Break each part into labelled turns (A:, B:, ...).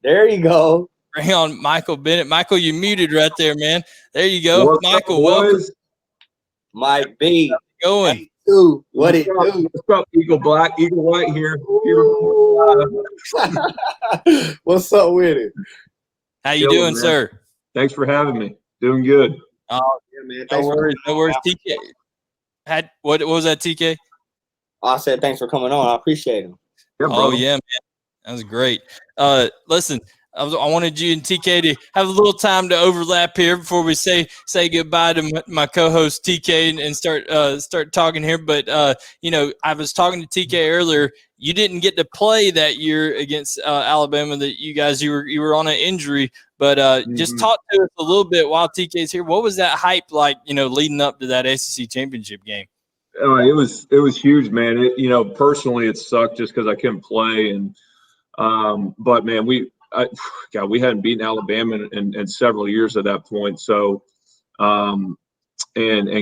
A: There you go.
B: Bring on Michael Bennett. Michael, you muted right there, man. There you go.
C: What's
B: Michael,
C: up,
B: welcome.
A: Mike B.
B: Going.
A: What it do?
C: What's up, Eagle Black, Eagle White here.
A: What's up with it?
B: How you doing,
C: man.
B: sir?
C: Thanks for having me. Doing good.
B: Oh,
A: Yeah, man.
B: no worries. No worries. TK. What was that, TK?
A: I said thanks for coming on. I appreciate it.
C: Yeah,
B: Oh, yeah, man. That was great. Listen, I wanted you and TK to have a little time to overlap here before we say goodbye to my co-host TK and start talking here. But I was talking to TK earlier. You didn't get to play that year against Alabama. That you were on an injury. But just talk to us a little bit while TK's here. What was that hype like? Leading up to that SEC championship game.
C: It was huge, man. Personally, it sucked just because I couldn't play, and but man, we hadn't beaten Alabama in several years at that point. So, and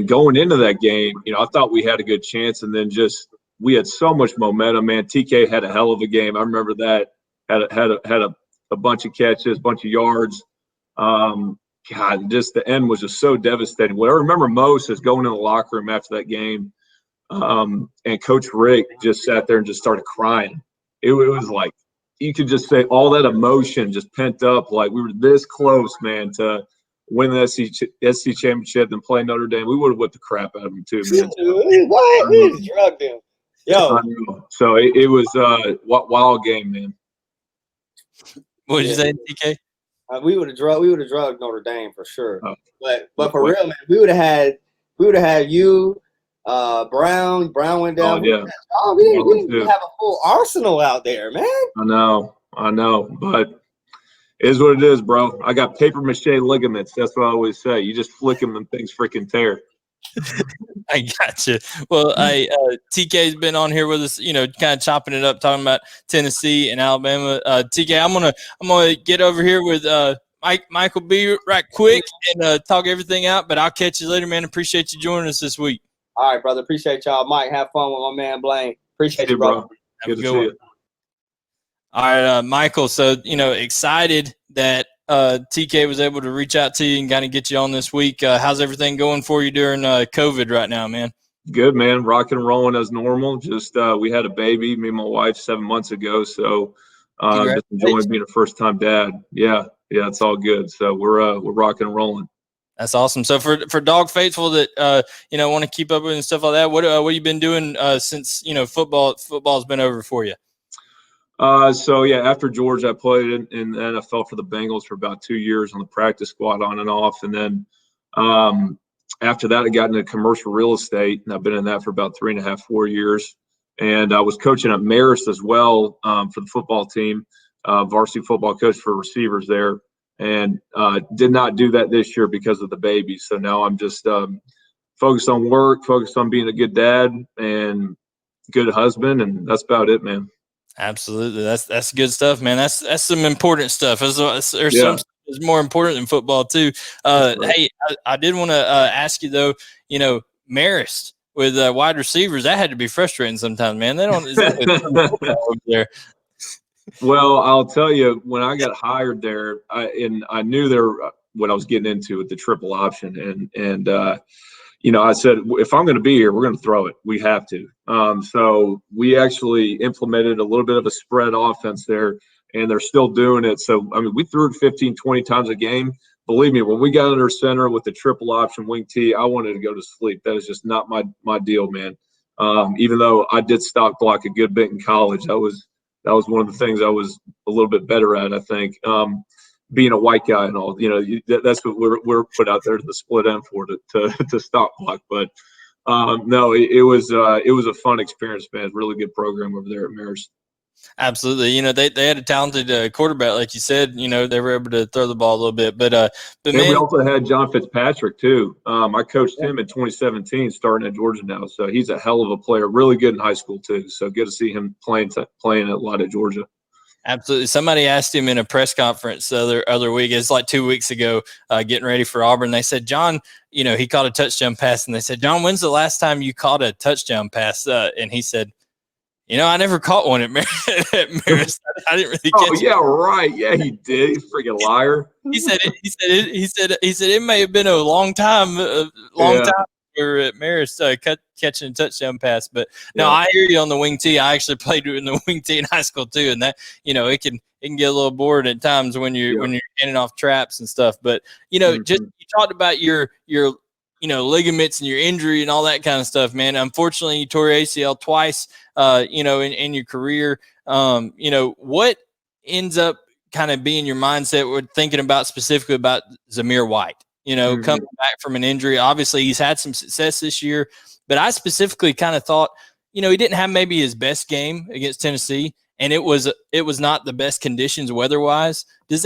C: going into that game, I thought we had a good chance, and then we had so much momentum, man. TK had a hell of a game. I remember that had a bunch of catches, bunch of yards. Just the end was just so devastating. What I remember most is going in the locker room after that game, and Coach Rick just sat there and just started crying. It was like you could just say all that emotion just pent up. Like we were this close, man, to win the SEC championship and play Notre Dame. We would have whipped the crap out of them too, man.
A: What? We just drugged him. Yo.
C: So it was a wild game, man.
B: What did you say, TK?
A: We would have drugged Notre Dame for sure. But for real, man, we would have had you, Brown. Brown went down.
C: Yeah.
A: We didn't have a full arsenal out there, man.
C: I know, but it is what it is, bro. I got paper mache ligaments. That's what I always say. You just flick them and things freaking tear.
B: I got you. Well, TK's been on here with us, kind of chopping it up, talking about Tennessee and Alabama. TK, I'm gonna get over here with Michael B right quick and talk everything out. But I'll catch you later, man. Appreciate you joining us this week.
A: All right, brother. Appreciate y'all. Mike, have fun with my man Blaine. Appreciate you, bro.
C: Good to see you.
B: All right, Michael. So excited that TK was able to reach out to you and kind of get you on this week. How's everything going for you during COVID right now, man?
C: Good, man. Rocking and rolling as normal. Just we had a baby, me and my wife, 7 months ago. So just enjoying being a first-time dad. Yeah, it's all good. So we're rocking and rolling.
B: That's awesome. So for dog faithful that want to keep up with and stuff like that, what have you been doing since football's been over for you?
C: After Georgia, I played in the NFL for the Bengals for about 2 years on the practice squad on and off. And then after that, I got into commercial real estate, and I've been in that for about 3.5, 4 years. And I was coaching at Marist as well for the football team, varsity football coach for receivers there. And did not do that this year because of the baby. So now I'm just focused on work, focused on being a good dad and good husband, and that's about it, man.
B: Absolutely. That's good stuff, man. That's some important stuff. There's some is more important than football too. Right. Hey, I did want to ask you though, Marist with wide receivers, that had to be frustrating sometimes, man. They don't over there.
C: Well, I'll tell you, when I got hired there, I knew what I was getting into with the triple option, and I said, if I'm going to be here, we're going to throw it. We have to. So we actually implemented a little bit of a spread offense there, and they're still doing it. So, we threw it 15, 20 times a game. Believe me, when we got under center with the triple option wing T, I wanted to go to sleep. That is just not my deal, man. Even though I did stock block a good bit in college, that was one of the things I was a little bit better at, I think. Being a white guy and all, that's what we're put out there to the split end for to stop block. But no, it was a fun experience, man. Really good program over there at Marist.
B: Absolutely. They had a talented quarterback, like you said. They were able to throw the ball a little bit, but
C: we also had John Fitzpatrick too. I coached him in 2017, starting at Georgia now. So he's a hell of a player. Really good in high school too. So good to see him playing a lot at Georgia.
B: Absolutely. Somebody asked him in a press conference the other week, it's like 2 weeks ago, getting ready for Auburn. They said, John, he caught a touchdown pass. And they said, John, when's the last time you caught a touchdown pass? And he said, I never caught one at Marist. I didn't really catch
C: Oh, yeah, right. Yeah, he did. He's a freaking liar.
B: He said it may have been a long time we were at Marist catching a touchdown pass. But no, I hear you on the wing tee. I actually played in the wing tee in high school too, and that it can get a little bored at times when you're handing off traps and stuff. But just you talked about your ligaments and your injury and all that kind of stuff, man. Unfortunately, you tore your ACL twice, in your career. What ends up kind of being your mindset we're thinking about specifically about Zamir White, coming back from an injury? Obviously, he's had some success this year, but I specifically kind of thought, he didn't have maybe his best game against Tennessee, and it was not the best conditions weather-wise. Does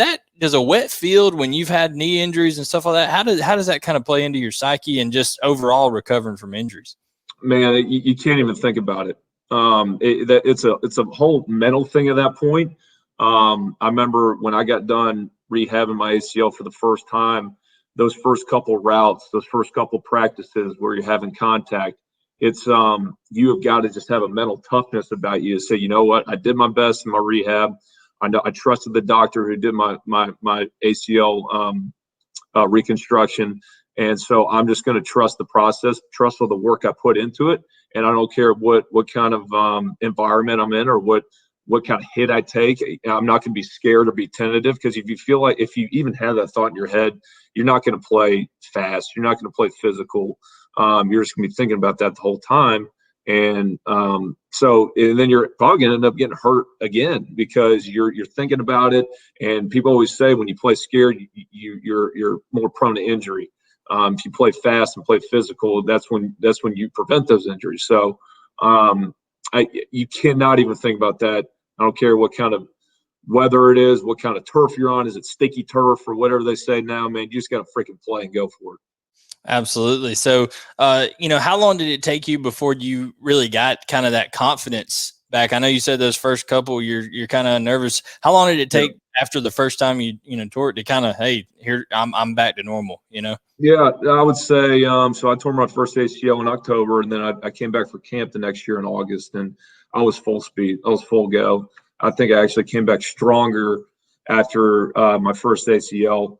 B: a wet field when you've had knee injuries and stuff like that, how does that kind of play into your psyche and just overall recovering from injuries?
C: Man, you can't even think about it. It's a whole mental thing at that point. I remember when I got done rehabbing my ACL for the first time, those first couple routes, those first couple practices where you're having contact, it's you have got to just have a mental toughness about you to say, you know what, I did my best in my rehab. I know I trusted the doctor who did my ACL reconstruction, and so I'm just going to trust the process, trust all the work I put into it, and I don't care what kind of environment I'm in or what kind of hit I take. I'm not going to be scared or be tentative, because if you even have that thought in your head, you're not going to play fast. You're not going to play physical. You're just going to be thinking about that the whole time. And then you're probably going to end up getting hurt again because you're thinking about it. And people always say when you play scared, you're more prone to injury. If you play fast and play physical, that's when you prevent those injuries. So you cannot even think about that. I don't care what kind of weather it is, what kind of turf you're on. Is it sticky turf or whatever they say now, man? You just got to freaking play and go for it.
B: Absolutely. So, how long did it take you before you really got kind of that confidence back? I know you said those first couple, you're kind of nervous. How long did it take after the first time you tore it to kind of, hey, here I'm back to normal? Yeah,
C: I would say so. I tore my first ACL in October, and then I came back for camp the next year in August, and I was full speed. I was full go. I think I actually came back stronger after my first ACL.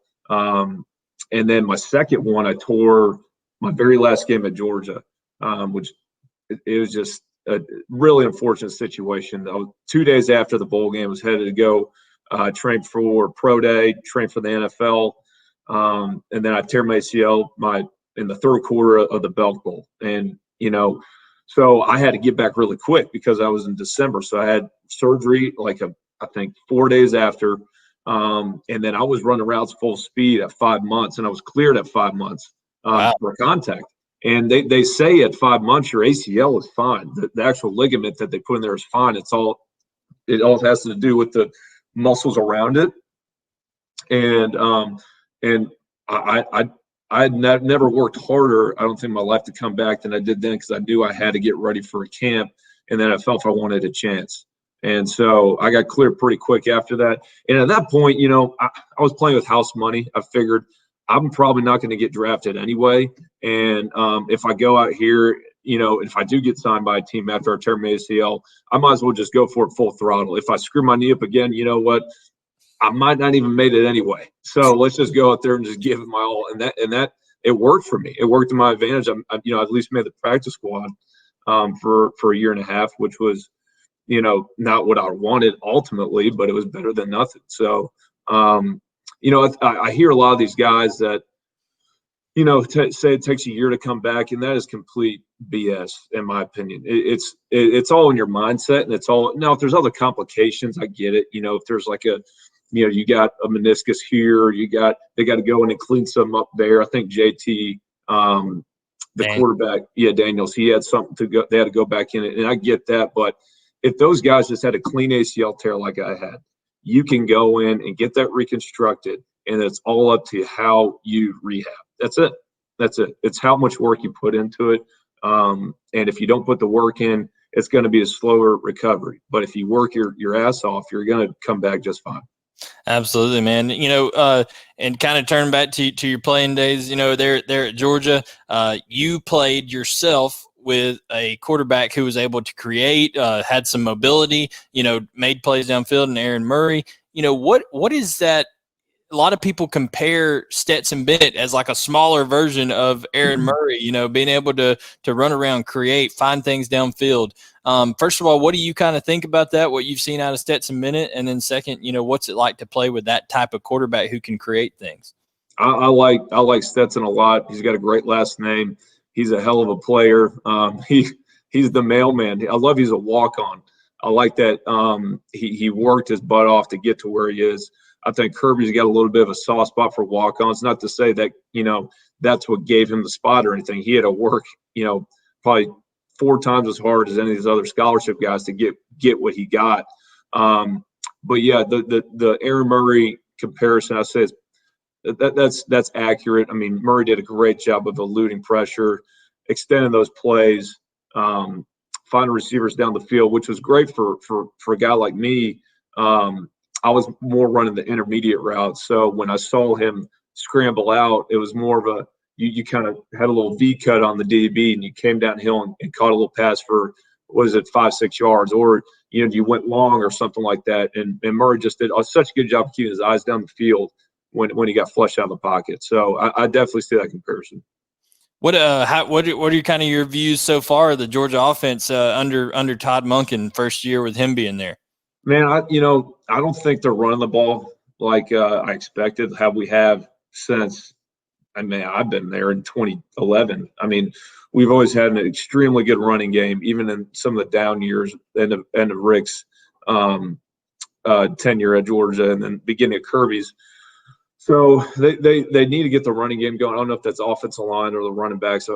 C: And then my second one, I tore my very last game at Georgia, which it was just a really unfortunate situation. 2 days after the bowl game, I was headed to go train for pro day, train for the NFL. And then I tear my ACL in the third quarter of the Belk Bowl. And, so I had to get back really quick because I was in December. So I had surgery I think 4 days after. And then I was running routes full speed at 5 months, and I was cleared at 5 months for contact. And they say at 5 months your ACL is fine. The actual ligament that they put in there is fine. It all has to do with the muscles around it. And I had never worked harder, I don't think, in my life to come back than I did then, because I knew I had to get ready for a camp, and then I felt I wanted a chance. And so I got cleared pretty quick after that. And at that point, I was playing with house money. I figured I'm probably not going to get drafted anyway. And if I go out here, if I do get signed by a team after I tear my ACL, I might as well just go for it full throttle. If I screw my knee up again, you know what? I might not even made it anyway. So let's just go out there and just give it my all. And that it worked for me. It worked to my advantage. I at least made the practice squad for a year and a half, which was, not what I wanted ultimately, but it was better than nothing. So, I hear a lot of these guys that, say it takes a year to come back, and that is complete BS, in my opinion. It's all in your mindset, and it's all. Now, if there's other complications, I get it. If there's you got a meniscus here, they got to go in and clean some up there. I think JT, quarterback, Daniels, he had something to go. They had to go back in it, and I get that. But if those guys just had a clean ACL tear like I had, you can go in and get that reconstructed, and it's all up to how you rehab. That's it. It's how much work you put into it. And if you don't put the work in, it's going to be a slower recovery. But if you work your ass off, you're going to come back just fine.
B: Absolutely, man. And kind of turn back to your playing days, there at Georgia, you played yourself with a quarterback who was able to create, had some mobility, made plays downfield, and Aaron Murray. What is that? A lot of people compare Stetson Bennett as like a smaller version of Aaron Murray, being able to run around, create, find things downfield. First of all, what do you kind of think about that, what you've seen out of Stetson Bennett? And then second, what's it like to play with that type of quarterback who can create things?
C: I like Stetson a lot. He's got a great last name. He's a hell of a player. He's the mailman. I love he's a walk-on. I like that he worked his butt off to get to where he is. I think Kirby's got a little bit of a soft spot for walk-ons. Not to say that, that's what gave him the spot or anything. He had to work, probably 4 times as hard as any of these other scholarship guys to get what he got. But yeah, the Aaron Murray comparison, I say that's accurate. I mean, Murray did a great job of eluding pressure, extending those plays, finding receivers down the field, which was great for a guy like me. I was more running the intermediate route. So when I saw him scramble out, it was more of a you kind of had a little V cut on the DB and you came downhill and caught a little pass for, 5-6 yards, or you went long or something like that. And Murray just did such a good job of keeping his eyes down the field when he got flushed out of the pocket. So I definitely see that comparison.
B: What are kind of your views so far of the Georgia offense under Todd Monken, first year with him being there?
C: Man, I don't think they're running the ball like I expected. We have since, I've been there in 2011. We've always had an extremely good running game, even in some of the down years, end of Rick's tenure at Georgia, and then beginning of Kirby's. So they need to get the running game going. I don't know if that's offensive line or the running backs.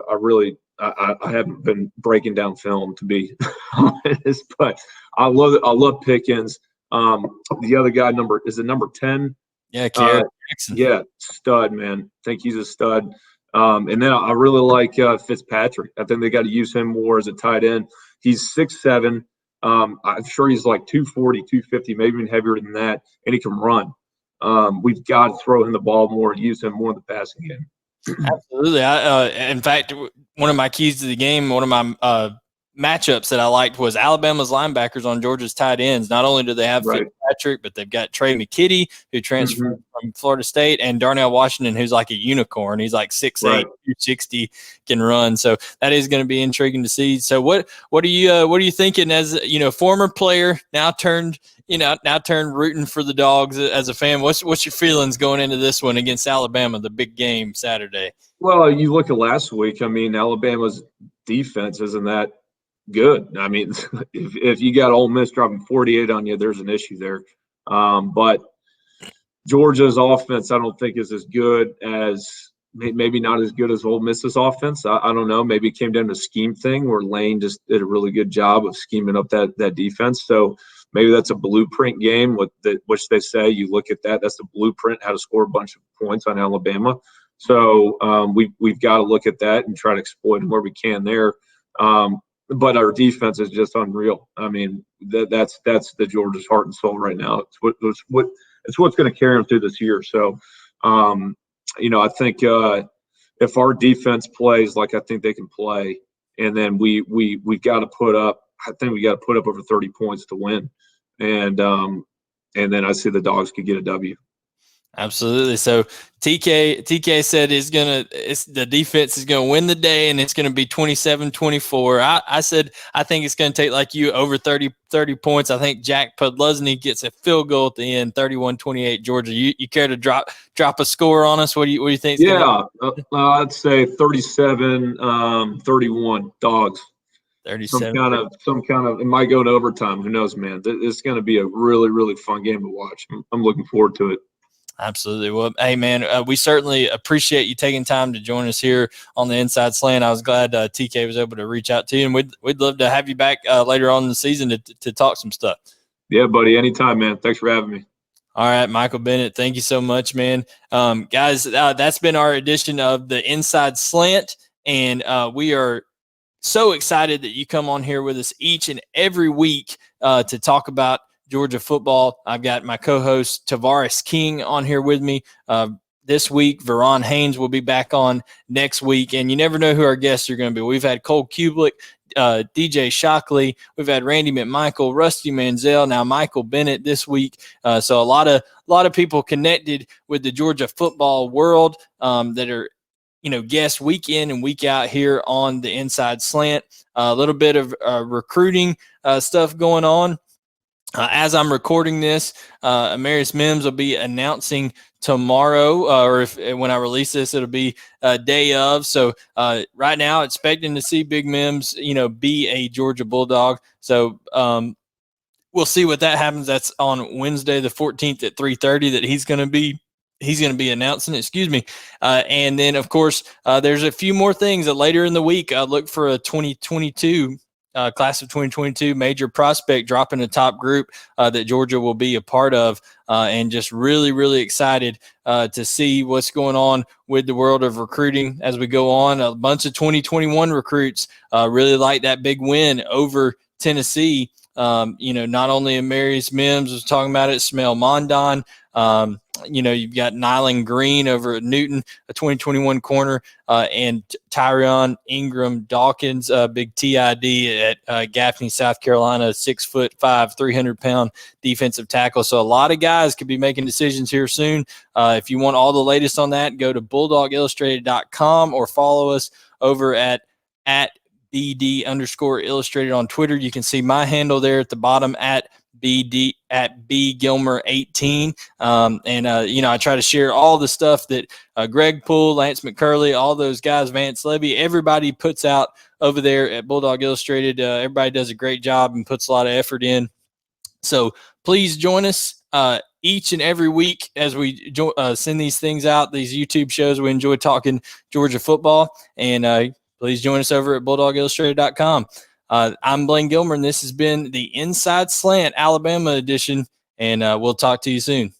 C: I haven't been breaking down film, to be honest, but I love it. I love Pickens. The other guy, number 10?
B: Yeah, Kerry Jackson.
C: Yeah, stud, man. I think he's a stud. And then I really like Fitzpatrick. I think they got to use him more as a tight end. He's 6'7". I'm sure he's like 240, 250, maybe even heavier than that, and he can run. We've got to throw him the ball more, use him more in the passing game.
B: Absolutely. In fact, one of my keys to the game, one of my matchups that I liked was Alabama's linebackers on Georgia's tight ends. Not only do they have Fitzpatrick, but they've got Trey McKitty, who transferred from Florida State, and Darnell Washington, who's like a unicorn. He's like 6'8", 260, can run. So that is going to be intriguing to see. So what are you thinking as former player, now turned rooting for the Dogs as a fan? What's your feelings going into this one against Alabama, the big game Saturday?
C: Well, you look at last week. Alabama's defense isn't that good. If you got Ole Miss dropping 48 on you, there's an issue there. But Georgia's offense, I don't think is as good as maybe not as good as Ole Miss's offense. I don't know. Maybe it came down to a scheme thing where Lane just did a really good job of scheming up that defense. So maybe that's a blueprint game, which they say you look at that. That's the blueprint, how to score a bunch of points on Alabama. So we've got to look at that and try to exploit them where we can there. But our defense is just unreal. That's the Georgia's heart and soul right now. It's what's going to carry them through this year. So, I think if our defense plays like I think they can play, and then we got to put up. I think we got to put up over 30 points to win, and then I see the Dogs could get a W.
B: Absolutely. So TK said the defense is going to win the day, and it's going to be 27-24. I said I think it's going to take, like you, over 30 points. I think Jack Podlesny gets a field goal at the end, 31-28 Georgia. You care to drop a score on us? What do you think?
C: I'd say 37-31 Dogs.
B: 37.
C: Some kind of it might go to overtime. Who knows, man? It's going to be a really, really fun game to watch. I'm looking forward to it.
B: Absolutely. Well, hey, man, we certainly appreciate you taking time to join us here on the Inside Slant. I was glad TK was able to reach out to you, and we'd love to have you back later on in the season to talk some stuff.
C: Yeah, buddy. Anytime, man. Thanks for having me.
B: All right, Michael Bennett, thank you so much, man. Guys, that's been our edition of the Inside Slant, and we are so excited that you come on here with us each and every week to talk about Georgia football. I've got my co-host Tavares King on here with me. this week. Veron Haynes will be back on next week, and you never know who our guests are going to be. We've had Cole Kublik, DJ Shockley, we've had Randy McMichael, Rusty Manziel, now Michael Bennett this week. So a lot of people connected with the Georgia football world that are, guests week in and week out here on the Inside Slant. A little bit of recruiting stuff going on. As I'm recording this, Amarius Mims will be announcing tomorrow, or when I release this, it'll be a day of. So right now, expecting to see Big Mims, be a Georgia Bulldog. So we'll see what that happens. That's on Wednesday, the 14th at 3:30. That he's going to be announcing. Excuse me. And then, of course, there's a few more things that later in the week. Look for a 2022. Class of 2022 major prospect dropping the top group that Georgia will be a part of, and just really, really excited to see what's going on with the world of recruiting as we go on. A bunch of 2021 recruits really like that big win over Tennessee. Not only Amarius Mims was talking about it, Smell Mondon. You've got Nyland Green over at Newton, a 2021 corner, and Tyrion Ingram Dawkins, big TID at Gaffney, South Carolina, 6'5", 300-pound defensive tackle. So a lot of guys could be making decisions here soon. If you want all the latest on that, go to BulldogIllustrated.com or follow us over at BD_illustrated on Twitter. You can see my handle there at the bottom at BGilmer18. I try to share all the stuff that Greg Poole, Lance McCurley, all those guys, Vance Levy, everybody puts out over there at Bulldog Illustrated. Everybody does a great job and puts a lot of effort in. So please join us each and every week as we send these things out, these YouTube shows. We enjoy talking Georgia football, and please join us over at BulldogIllustrated.com. I'm Blaine Gilmer, and this has been the Inside Slant Alabama edition, and we'll talk to you soon.